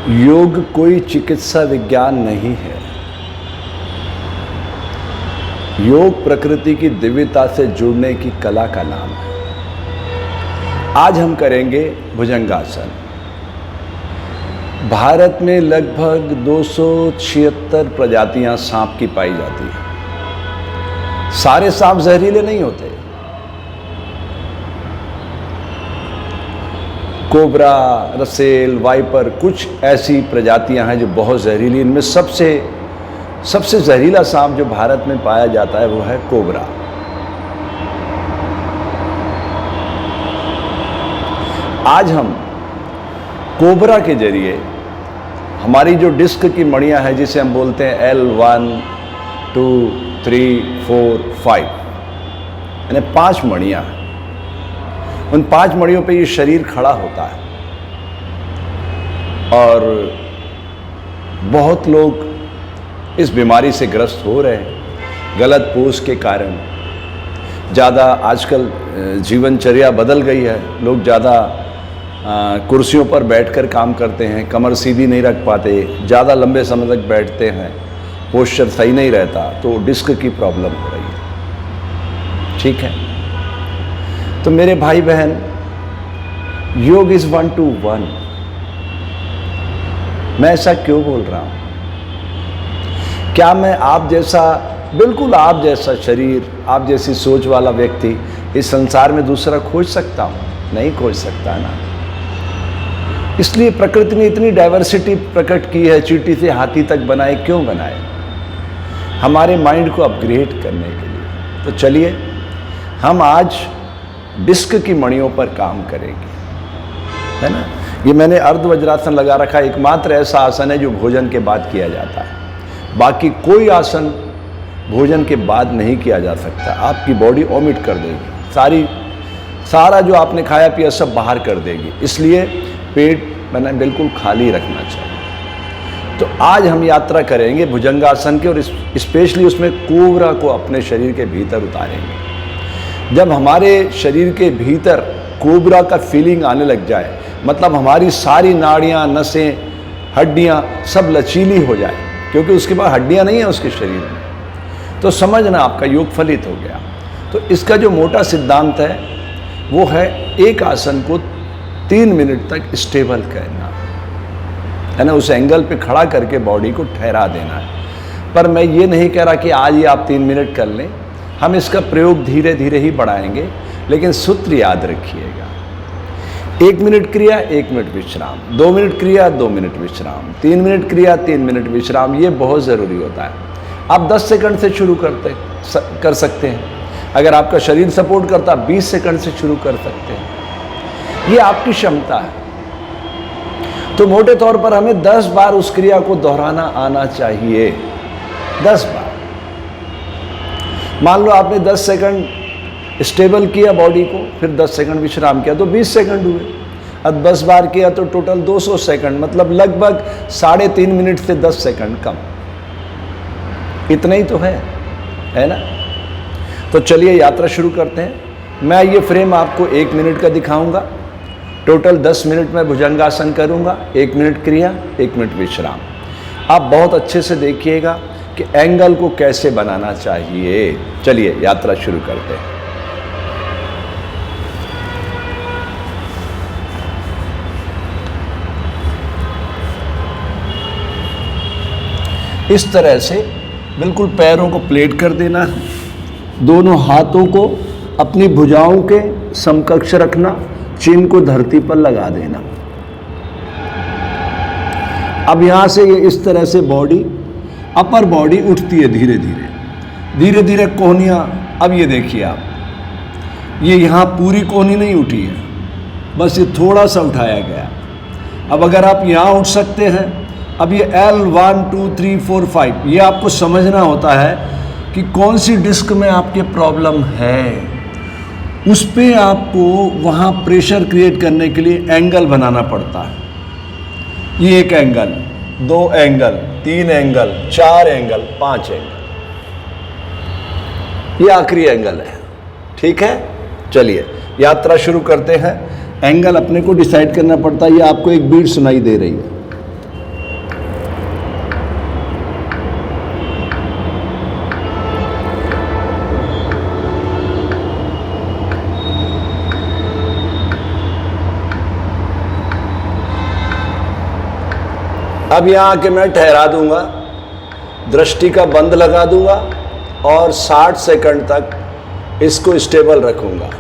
योग कोई चिकित्सा विज्ञान नहीं है। योग प्रकृति की दिव्यता से जुड़ने की कला का नाम है। आज हम करेंगे भुजंगासन। भारत में लगभग 276 प्रजातियां सांप की पाई जाती हैं। सारे सांप जहरीले नहीं होते। कोबरा, रसेल, वाइपर, कुछ ऐसी प्रजातियां हैं जो बहुत जहरीली। इनमें सबसे जहरीला सांप जो भारत में पाया जाता है वो है कोबरा। आज हम कोबरा के जरिए हमारी जो डिस्क की मणियां हैं, जिसे हम बोलते हैं L1, 2, 3, 4, 5, यानी 5 मणियां हैं। उन 5 मणियों पे ये शरीर खड़ा होता है। और बहुत लोग इस बीमारी से ग्रस्त हो रहे हैं गलत पोज के कारण। ज़्यादा आजकल जीवनचर्या बदल गई है। लोग ज़्यादा कुर्सियों पर बैठकर काम करते हैं, कमर सीधी नहीं रख पाते, ज़्यादा लंबे समय तक बैठते हैं, पोस्चर सही नहीं रहता, तो डिस्क की प्रॉब्लम हो रही है। ठीक है, तो मेरे भाई बहन, योग इज 1 to 1। मैं ऐसा क्यों बोल रहा हूं? क्या मैं आप जैसा, बिल्कुल आप जैसा शरीर, आप जैसी सोच वाला व्यक्ति इस संसार में दूसरा खोज सकता हूं? नहीं खोज सकता ना। इसलिए प्रकृति ने इतनी डाइवर्सिटी प्रकट की है। चींटी से हाथी तक बनाए। क्यों बनाए? हमारे माइंड को अपग्रेड करने के लिए। तो चलिए हम आज डिस्क की मणियों पर काम करेंगे, है ना। ये मैंने अर्ध वज्रासन लगा रखा है। एकमात्र ऐसा आसन है जो भोजन के बाद किया जाता है। बाकी कोई आसन भोजन के बाद नहीं किया जा सकता। आपकी बॉडी वॉमिट कर देगी, सारा जो आपने खाया पिया सब बाहर कर देगी। इसलिए पेट मैंने बिल्कुल खाली रखना चाहिए। तो आज हम यात्रा करेंगे भुजंगासन की, और स्पेशली उसमें कोबरा को अपने शरीर के भीतर उतारेंगे। जब हमारे शरीर के भीतर कोबरा का फीलिंग आने लग जाए, मतलब हमारी सारी नाड़ियाँ, नसें, हड्डियाँ सब लचीली हो जाए, क्योंकि उसके बाद हड्डियाँ नहीं है उसके शरीर में, तो समझना आपका योग फलित हो गया। तो इसका जो मोटा सिद्धांत है वो है एक आसन को 3 मिनट तक स्टेबल करना, है ना। उस एंगल पे खड़ा करके बॉडी को ठहरा देना है। पर मैं ये नहीं कह रहा कि आज ही आप 3 मिनट कर लें। हम इसका प्रयोग धीरे धीरे ही बढ़ाएंगे, लेकिन सूत्र याद रखिएगा। 1 मिनट क्रिया, 1 मिनट विश्राम, 2 मिनट क्रिया, 2 मिनट विश्राम, 3 मिनट क्रिया, 3 मिनट विश्राम। ये बहुत ज़रूरी होता है। आप 10 सेकंड से शुरू कर सकते हैं। अगर आपका शरीर सपोर्ट करता, 20 सेकंड से शुरू कर सकते हैं। ये आपकी क्षमता है। तो मोटे तौर पर हमें 10 बार उस क्रिया को दोहराना आना चाहिए। 10 बार। मान लो आपने 10 सेकंड स्टेबल किया बॉडी को, फिर 10 सेकंड विश्राम किया, तो 20 सेकंड हुए। अब 10 बार किया तो टोटल 200 सेकंड, मतलब लगभग 3.5 मिनट से 10 सेकंड कम। इतना ही तो है ना। तो चलिए यात्रा शुरू करते हैं। मैं ये फ्रेम आपको 1 मिनट का दिखाऊंगा। टोटल 10 मिनट में भुजंगासन करूंगा। 1 मिनट क्रिया, 1 मिनट विश्राम। आप बहुत अच्छे से देखिएगा कि एंगल को कैसे बनाना चाहिए। चलिए यात्रा शुरू करते हैं। इस तरह से बिल्कुल पैरों को प्लेट कर देना है। दोनों हाथों को अपनी भुजाओं के समकक्ष रखना, चिन को धरती पर लगा देना। अब यहां से ये इस तरह से बॉडी, अपर बॉडी उठती है धीरे धीरे कोहनियाँ। अब ये देखिए आप, ये यहाँ पूरी कोहनी नहीं उठी है, बस ये थोड़ा सा उठाया गया। अब अगर आप यहाँ उठ सकते हैं, अब ये L1, 2, 3, 4, 5, ये आपको समझना होता है कि कौन सी डिस्क में आपके प्रॉब्लम है। उस पर आपको वहाँ प्रेशर क्रिएट करने के लिए एंगल बनाना पड़ता है। ये एक angle, 2 angle, 3 angle, 4 angle, 5 angle, ये आखिरी एंगल है। ठीक है, चलिए यात्रा शुरू करते हैं। एंगल अपने को डिसाइड करना पड़ता है। ये आपको एक बीट सुनाई दे रही है, अब यहाँ आके मैं ठहरा दूंगा, दृष्टि का बंद लगा दूंगा और 60 सेकंड तक इसको स्टेबल रखूंगा।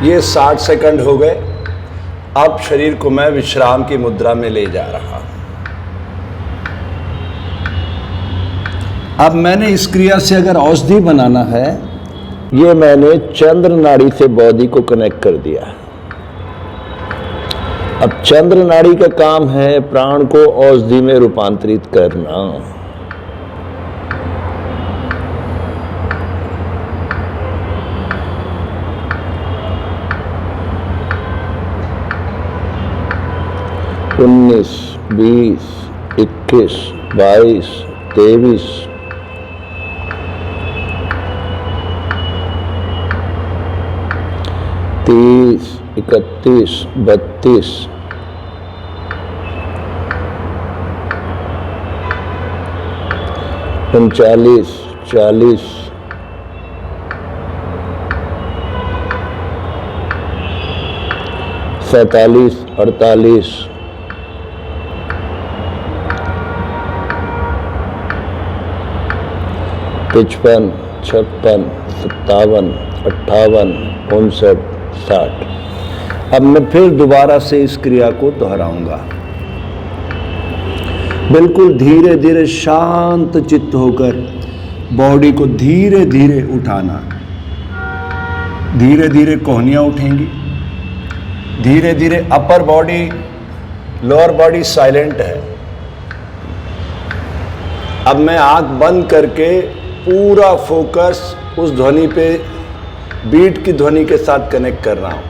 ये 60 सेकंड हो गए। अब शरीर को मैं विश्राम की मुद्रा में ले जा रहा हूं। अब मैंने इस क्रिया से अगर औषधि बनाना है, ये मैंने चंद्र नाड़ी से बॉडी को कनेक्ट कर दिया। अब चंद्र नाड़ी का काम है प्राण को औषधि में रूपांतरित करना। उन्नीस, 20, 21, 22, 23, 30, 31, 32, 39, 40, 47, 48, 55, 56, 57, 58, 59, 60। अब मैं फिर दोबारा से इस क्रिया को दोहराऊंगा। बिल्कुल धीरे धीरे शांत चित्त होकर बॉडी को धीरे धीरे उठाना। धीरे धीरे कोहनियां उठेंगी, धीरे धीरे upper body, lower body silent है। अब मैं आंख बंद करके पूरा फोकस उस ध्वनि पे, बीट की ध्वनि के साथ कनेक्ट कर रहा हूं।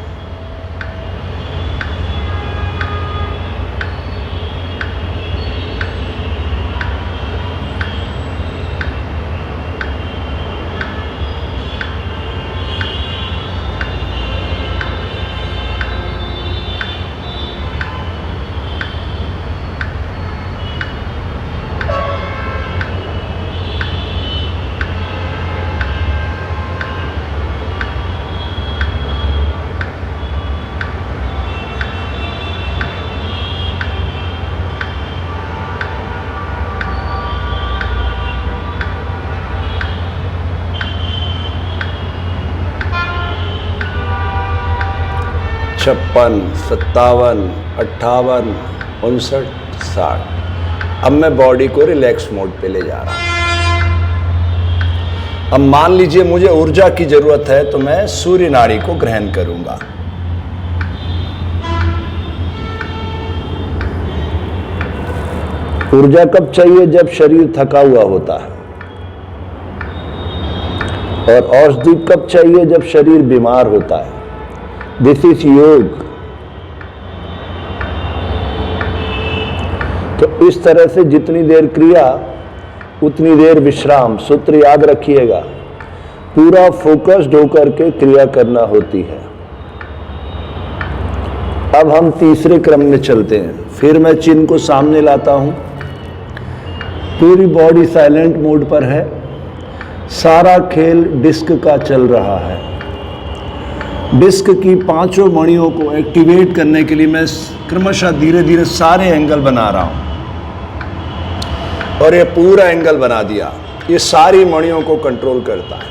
छप्पन, 57, 58, 59, 60। अब मैं बॉडी को रिलैक्स मोड पे ले जा रहा हूं। अब मान लीजिए मुझे ऊर्जा की जरूरत है तो मैं सूर्य नाड़ी को ग्रहण करूंगा। ऊर्जा कब चाहिए? जब शरीर थका हुआ होता है। और औषधि कब चाहिए? जब शरीर बीमार होता है। दिस इज योग। तो इस तरह से जितनी देर क्रिया उतनी देर विश्राम, सूत्र याद रखिएगा। पूरा फोकस्ड होकर के क्रिया करना होती है। अब हम तीसरे क्रम में चलते हैं। फिर मैं चिन्ह को सामने लाता हूं। पूरी बॉडी साइलेंट मोड पर है। सारा खेल डिस्क का चल रहा है। डिस्क की पांचों मणियों को एक्टिवेट करने के लिए मैं क्रमशः धीरे धीरे सारे एंगल बना रहा हूं। और ये पूरा एंगल बना दिया। ये सारी मणियों को कंट्रोल करता है।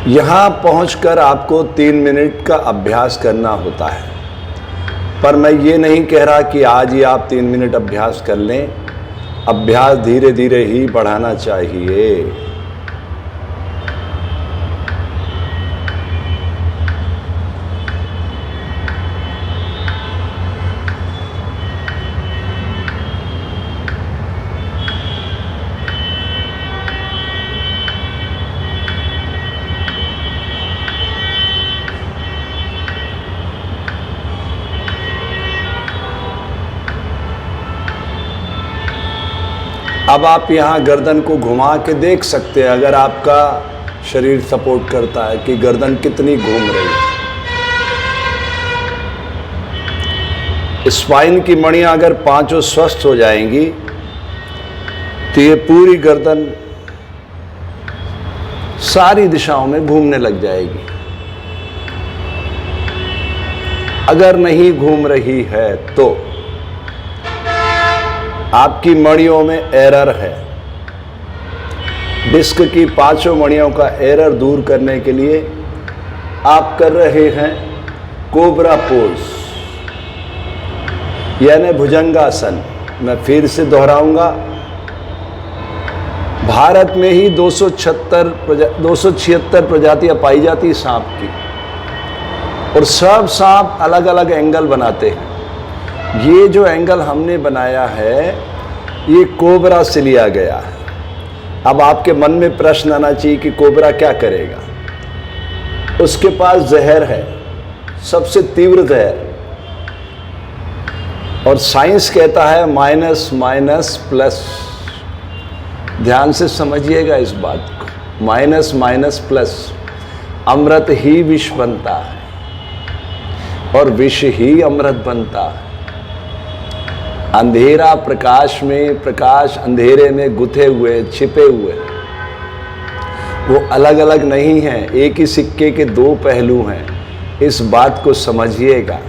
यहां पहुंचकर आपको 3 मिनट का अभ्यास करना होता है। पर मैं ये नहीं कह रहा कि आज ही आप 3 मिनट अभ्यास कर लें। अभ्यास धीरे धीरे ही बढ़ाना चाहिए। अब आप यहाँ गर्दन को घुमा के देख सकते हैं, अगर आपका शरीर सपोर्ट करता है, कि गर्दन कितनी घूम रही है। स्पाइन की मणियाँ अगर पांचों स्वस्थ हो जाएंगी तो ये पूरी गर्दन सारी दिशाओं में घूमने लग जाएगी। अगर नहीं घूम रही है तो आपकी मणियों में एरर है। डिस्क की पांचों मणियों का एरर दूर करने के लिए आप कर रहे हैं कोबरा पोज, यानी भुजंगासन। मैं फिर से दोहराऊंगा, भारत में ही 276 प्रजातियां पाई जाती सांप की, और सब सांप अलग अलग एंगल बनाते हैं। ये जो एंगल हमने बनाया है ये कोबरा से लिया गया है। अब आपके मन में प्रश्न आना चाहिए कि कोबरा क्या करेगा। उसके पास जहर है, सबसे तीव्र जहर, और साइंस कहता है माइनस माइनस प्लस। ध्यान से समझिएगा इस बात को, माइनस माइनस प्लस। अमृत ही विष बनता है और विष ही अमृत बनता है। अंधेरा प्रकाश में, प्रकाश अंधेरे में गुथे हुए, छिपे हुए, वो अलग अलग नहीं हैं, एक ही सिक्के के दो पहलू हैं। इस बात को समझिएगा।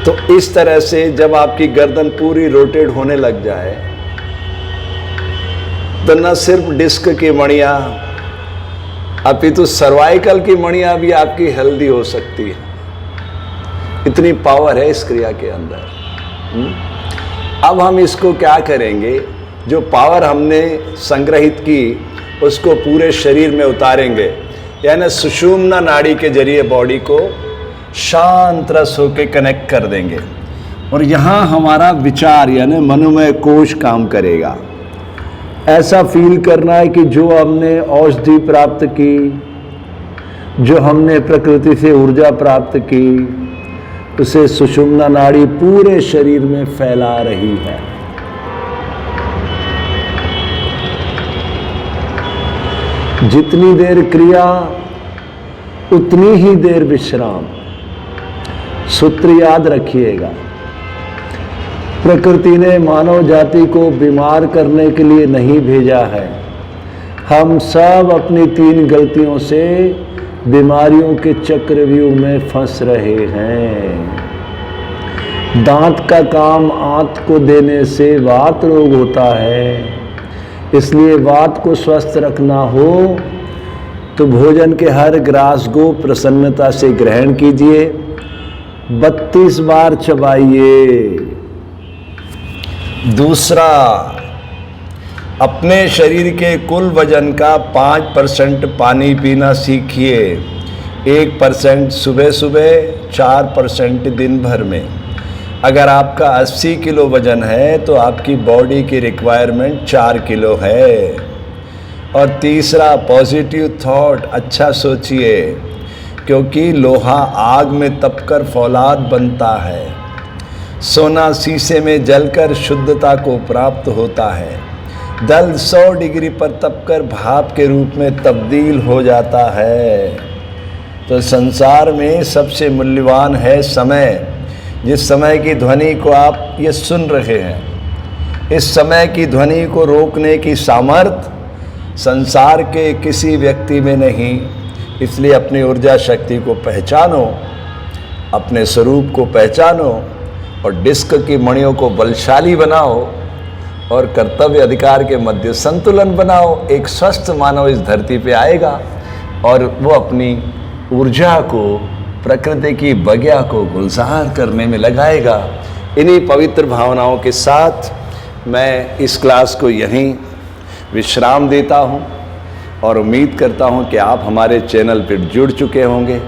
तो इस तरह से जब आपकी गर्दन पूरी रोटेट होने लग जाए तो न सिर्फ डिस्क की मणियां अपितु सर्वाइकल की मणियां भी आपकी हेल्दी हो सकती है। इतनी पावर है इस क्रिया के अंदर। अब हम इसको क्या करेंगे, जो पावर हमने संग्रहित की उसको पूरे शरीर में उतारेंगे, यानी सुषुम्ना नाड़ी के जरिए बॉडी को शांत रस होकर कनेक्ट कर देंगे। और यहाँ हमारा विचार यानी मनोमय कोश काम करेगा। ऐसा फील करना है कि जो हमने औषधि प्राप्त की, जो हमने प्रकृति से ऊर्जा प्राप्त की, उसे सुषुम्ना नाड़ी पूरे शरीर में फैला रही है। जितनी देर क्रिया उतनी ही देर विश्राम। सूत्र याद रखिएगा, प्रकृति ने मानव जाति को बीमार करने के लिए नहीं भेजा है। हम सब अपनी 3 गलतियों से बीमारियों के चक्रव्यूह में फंस रहे हैं। दांत का काम आंत को देने से वात रोग होता है, इसलिए वात को स्वस्थ रखना हो तो भोजन के हर ग्रास को प्रसन्नता से ग्रहण कीजिए, 32 बार चबाइए। दूसरा, अपने शरीर के कुल वजन का 5% पानी पीना सीखिए। 1% सुबह सुबह, 4% दिन भर में। अगर आपका 80 किलो वजन है तो आपकी बॉडी की रिक्वायरमेंट 4 किलो है। और तीसरा, पॉजिटिव थॉट, अच्छा सोचिए, क्योंकि लोहा आग में तपकर फौलाद बनता है, सोना शीशे में जलकर शुद्धता को प्राप्त होता है, जल 100 डिग्री पर तपकर भाप के रूप में तब्दील हो जाता है। तो संसार में सबसे मूल्यवान है समय। जिस समय की ध्वनि को आप ये सुन रहे हैं, इस समय की ध्वनि को रोकने की सामर्थ्य संसार के किसी व्यक्ति में नहीं। इसलिए अपनी ऊर्जा शक्ति को पहचानो, अपने स्वरूप को पहचानो और डिस्क की मणियों को बलशाली बनाओ और कर्तव्य अधिकार के मध्य संतुलन बनाओ। एक स्वस्थ मानव इस धरती पे आएगा और वो अपनी ऊर्जा को प्रकृति की बगिया को गुलजार करने में लगाएगा। इन्हीं पवित्र भावनाओं के साथ मैं इस क्लास को यहीं विश्राम देता हूँ और उम्मीद करता हूँ कि आप हमारे चैनल पर जुड़ चुके होंगे।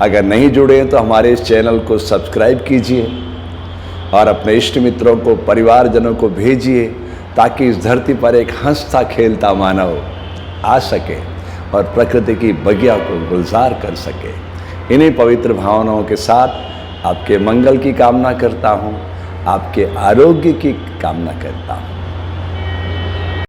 अगर नहीं जुड़े हैं तो हमारे इस चैनल को सब्सक्राइब कीजिए और अपने इष्ट मित्रों को, परिवारजनों को भेजिए, ताकि इस धरती पर एक हंसता खेलता मानव आ सके और प्रकृति की बगिया को गुलजार कर सके। इन्हीं पवित्र भावनाओं के साथ आपके मंगल की कामना करता हूँ, आपके आरोग्य की कामना करता हूँ।